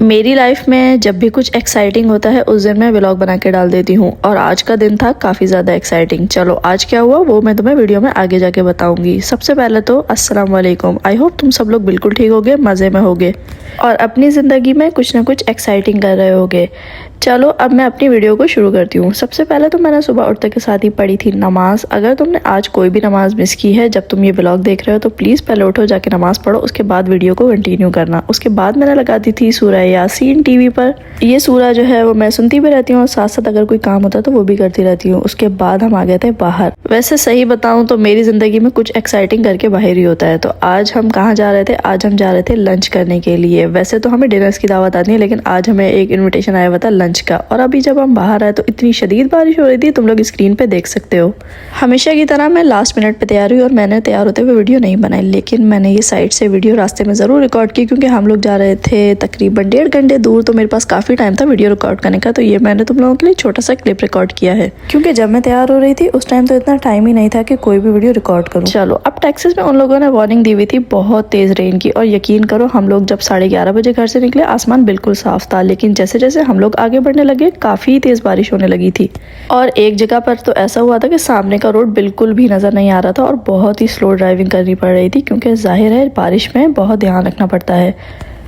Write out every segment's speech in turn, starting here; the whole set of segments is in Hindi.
मेरी लाइफ में जब भी कुछ एक्साइटिंग होता है उस दिन मैं व्लॉग बना के डाल देती हूँ और आज का दिन था काफ़ी ज़्यादा एक्साइटिंग। चलो आज क्या हुआ वो मैं तुम्हें वीडियो में आगे जाके बताऊंगी। सबसे पहले तो अस्सलाम वालेकुम। आई होप तुम सब लोग बिल्कुल ठीक होगे, मज़े में होगे और अपनी ज़िंदगी में कुछ ना कुछ एक्साइटिंग कर रहे होगे। चलो अब मैं अपनी वीडियो को शुरू करती हूँ। सबसे पहले तो मैंने सुबह उठते के साथ ही पढ़ी थी नमाज। अगर तुमने आज कोई भी नमाज मिस की है जब तुम ये व्लॉग देख रहे हो तो प्लीज़ पहले उठो, जाके नमाज पढ़ो, उसके बाद वीडियो को कंटिन्यू करना। उसके बाद मैंने लगा दी थी सूरह यासीन टीवी पर। ये सूरह जो है वो मैं सुनती भी रहती हूँ और साथ साथ अगर कोई काम होता है तो वो भी करती रहती हूँ। उसके बाद हम आ गए थे बाहर। वैसे सही बताऊँ तो मेरी ज़िंदगी में कुछ एक्साइटिंग करके बाहर ही होता है। तो आज हम कहाँ जा रहे थे? आज हम जा रहे थे लंच करने के लिए। वैसे तो हमें डिनर्स की दावत आती है लेकिन आज हमें एक इन्विटेशन आया हुआ था लंच का। और अभी जब हम बाहर आए तो इतनी शदीद बारिश हो रही थी, तुम लोग स्क्रीन पे देख सकते हो। हमेशा की तरह मैं लास्ट मिनट पे तैयार हुई और मैंने तैयार होते हुए वीडियो नहीं बनाई, लेकिन मैंने ये साइड से वीडियो रास्ते में ज़रूर रिकॉर्ड की क्योंकि हम लोग जा रहे थे तकरीबन 1.5 घंटे दूर। तो मेरे पास काफ़ी टाइम था वीडियो रिकॉर्ड करने का, तो ये मैंने तुम लोगों के लिए छोटा सा क्लिप रिकॉर्ड किया है क्योंकि जब मैं तैयार हो रही थी उस टाइम तो इतना टाइम ही नहीं था कि कोई भी वीडियो रिकॉर्ड करूँ। चलो अब टेक्सास में उन लोगों ने वार्निंग दी हुई थी बहुत तेज़ रेन की, और यकीन करो हम लोग जब 11:30 बजे घर से निकले आसमान बिल्कुल साफ था, लेकिन जैसे जैसे हम लोग आगे बढ़ने लगे काफ़ी तेज़ बारिश होने लगी थी। और एक जगह पर तो ऐसा हुआ था कि सामने का रोड बिल्कुल भी नज़र नहीं आ रहा था और बहुत ही स्लो ड्राइविंग करनी पड़ रही थी क्योंकि जाहिर है बारिश में बहुत ध्यान रखना पड़ता है।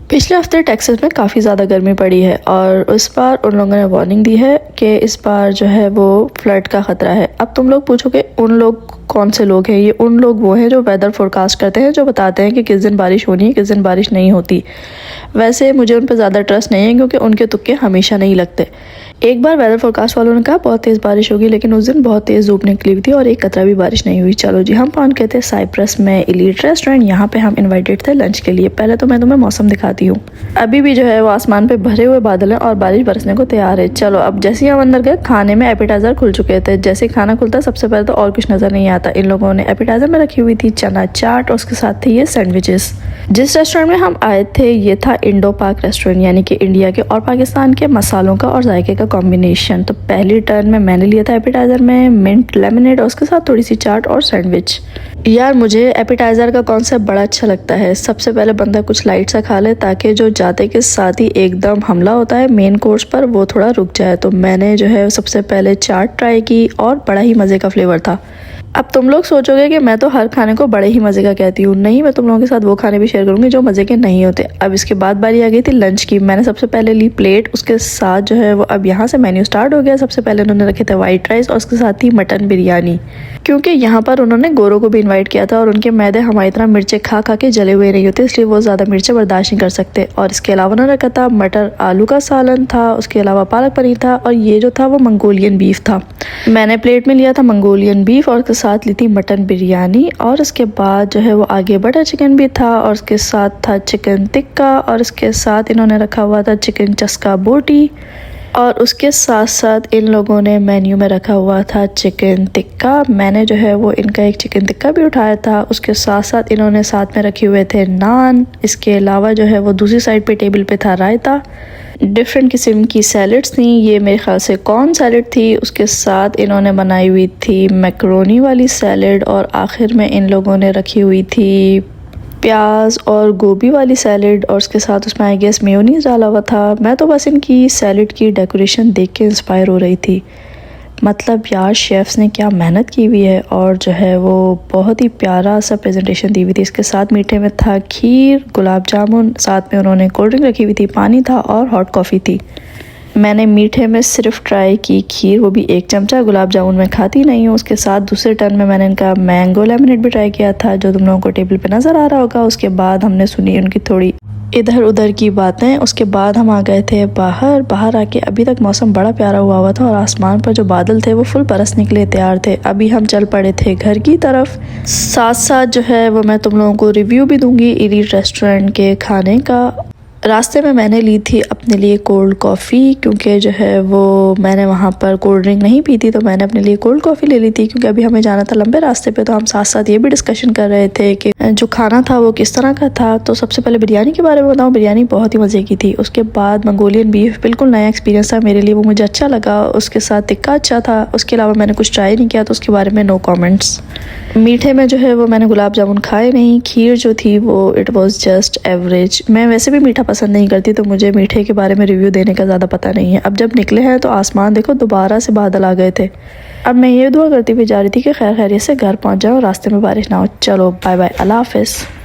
पिछले हफ्ते टेक्सास में काफ़ी ज़्यादा गर्मी पड़ी है और इस बार उन लोगों ने वार्निंग दी है कि इस बार जो है वो फ्लड का ख़तरा है। अब तुम लोग पूछोगे उन लोग कौन से लोग हैं? ये उन लोग वो हैं जो वेदर फोरकास्ट करते हैं, जो बताते हैं कि किस दिन बारिश होनी है, किस दिन बारिश नहीं होती। वैसे मुझे उन पर ज़्यादा ट्रस्ट नहीं है क्योंकि उनके तुक्के हमेशा नहीं लगते। एक बार वेदर फोरकास्ट वालों ने कहा बहुत तेज़ बारिश होगी, लेकिन उस दिन बहुत तेज़ धूप निकली हुई थी और एक कतरा भी बारिश नहीं हुई। चलो जी, हम पहुंच गए थे साइप्रस में एलीट रेस्टोरेंट। यहाँ पे हम इनवाइटेड थे लंच के लिए। पहले तो मैं तुम्हें मौसम दिखाती हूँ। अभी भी जो है वो आसमान पे भरे हुए बादल हैं और बारिश बरसने को तैयार है। चलो अब जैसे ही हम अंदर गए खाने में एपिटाइजर खुल चुके थे। जैसे ही खाना खुलता सबसे पहले तो और कुछ नज़र नहीं आता। इन लोगों ने एपिटाइजर में रखी हुई थी चना चाट और उसके साथ थे ये सैंडविचेस। जिस रेस्टोरेंट में हम आए थे ये था इंडो पाक रेस्टोरेंट, यानी कि इंडिया के और पाकिस्तान के मसालों का और जायके का कॉम्बिनेशन। तो पहली टर्न में मैंने लिया था एपिटाइजर में मिंट लेमनेड और उसके साथ थोड़ी सी चाट और सैंडविच। यार मुझे एपिटाइजर का कॉन्सेप्ट बड़ा अच्छा लगता है। सबसे पहले बंदा कुछ लाइट सा खा ले ताकि जो जाते के साथ ही एकदम हमला होता है मेन कोर्स पर वो थोड़ा रुक जाए। तो मैंने जो है सबसे पहले चाट ट्राई की और बड़ा ही मज़े का फ्लेवर था। अब तुम लोग सोचोगे कि मैं तो हर खाने को बड़े ही मज़े का कहती हूँ। नहीं, मैं तुम लोगों के साथ वो खाने भी शेयर करूँगी जो मज़े के नहीं होते। अब इसके बाद बारी आ गई थी लंच की। मैंने सबसे पहले ली प्लेट, उसके साथ जो है वो अब यहाँ से मेन्यू स्टार्ट हो गया। सबसे पहले उन्होंने रखे थे वाइट राइस और उसके साथ ही मटन बिरयानी, क्योंकि यहाँ पर उन्होंने गोरों को भी इन्वाइट किया था और उनके मैदे हमारी तरह मिर्चें खा खा के जले हुए नहीं होते, इसलिए वो ज़्यादा मिर्चें बर्दाश्त नहीं कर सकते। और इसके अलावा उन्होंने रखा था मटर आलू का सालन था, उसके अलावा पालक पनीर था और ये जो था वो मंगोलियन बीफ था। मैंने प्लेट में लिया था मंगोलियन बीफ और उसके साथ ली थी मटन बिरयानी। और उसके बाद जो है वो आगे बटर चिकन भी था और उसके साथ था चिकन टिक्का और इसके साथ इन्होंने रखा हुआ था चिकन चस्का बोटी। और उसके साथ साथ इन लोगों ने मेन्यू में रखा हुआ था चिकन टिक्का। मैंने जो है वो इनका एक चिकन टिक्का भी उठाया था। उसके साथ साथ इन्होंने साथ में रखे हुए थे नान। इसके अलावा जो है वो दूसरी साइड पे टेबल पे था रायता। डिफरेंट किस्म की सैलड्स थी, ये मेरे ख्याल से कॉर्न सैलड थी। उसके साथ इन्होंने बनाई हुई थी मैक्रोनी वाली सैलड और आखिर में इन लोगों ने रखी हुई थी प्याज और गोभी वाली सैलड और उसके साथ उसमें आई गेस मेयोनीज डाला हुआ था। मैं तो बस इनकी सैलड की डेकोरेशन देख के इंस्पायर हो रही थी। मतलब यार शेफ्स ने क्या मेहनत की हुई है और जो है वो बहुत ही प्यारा सा प्रेजेंटेशन दी हुई थी। इसके साथ मीठे में था खीर, गुलाब जामुन, साथ में उन्होंने कोल्ड ड्रिंक रखी हुई थी, पानी था और हॉट कॉफ़ी थी। मैंने मीठे में सिर्फ ट्राई की खीर, वो भी 1 चमचा। गुलाब जामुन मैं खाती नहीं हूँ। उसके साथ दूसरे टर्न में मैंने इनका मैंगो लेमनेड भी ट्राई किया था जो तुम लोगों को टेबल पे नज़र आ रहा होगा। उसके बाद हमने सुनी उनकी थोड़ी इधर उधर की बातें। उसके बाद हम आ गए थे बाहर आके अभी तक मौसम बड़ा प्यारा हुआ था और आसमान पर जो बादल थे वो फुल बरसने के लिए तैयार थे। अभी हम चल पड़े थे घर की तरफ। साथ साथ जो है वो मैं तुम लोगों को रिव्यू भी दूंगी एलीट रेस्टोरेंट के खाने का। रास्ते में मैंने ली थी अपने लिए कोल्ड कॉफ़ी क्योंकि जो है वो मैंने वहाँ पर कोल्ड ड्रिंक नहीं पी थी, तो मैंने अपने लिए कोल्ड कॉफ़ी ले ली थी क्योंकि अभी हमें जाना था लंबे रास्ते पे। तो हम साथ साथ ये भी डिस्कशन कर रहे थे कि जो खाना था वो किस तरह का था। तो सबसे पहले बिरयानी के बारे में बताऊँ, बिरयानी बहुत ही मज़े की थी। उसके बाद मंगोलियन बीफ बिल्कुल नया एक्सपीरियंस था मेरे लिए, वो मुझे अच्छा लगा। उसके साथ टिक्का अच्छा था। उसके अलावा मैंने कुछ ट्राई नहीं किया तो उसके बारे में नो कॉमेंट्स। मीठे में जो है वो मैंने गुलाब जामुन खाए नहीं। खीर जो थी वो इट वॉज जस्ट एवरेज। मैं वैसे भी मीठा पसंद नहीं करती, तो मुझे मीठे के बारे में रिव्यू देने का ज़्यादा पता नहीं है। अब जब निकले हैं तो आसमान देखो दोबारा से बादल आ गए थे। अब मैं ये दुआ करती हुई जा रही थी कि खैर खैरियत से घर पहुँच जाऊँ, रास्ते में बारिश ना हो। चलो बाय बाय, अल्लाह हाफिज़।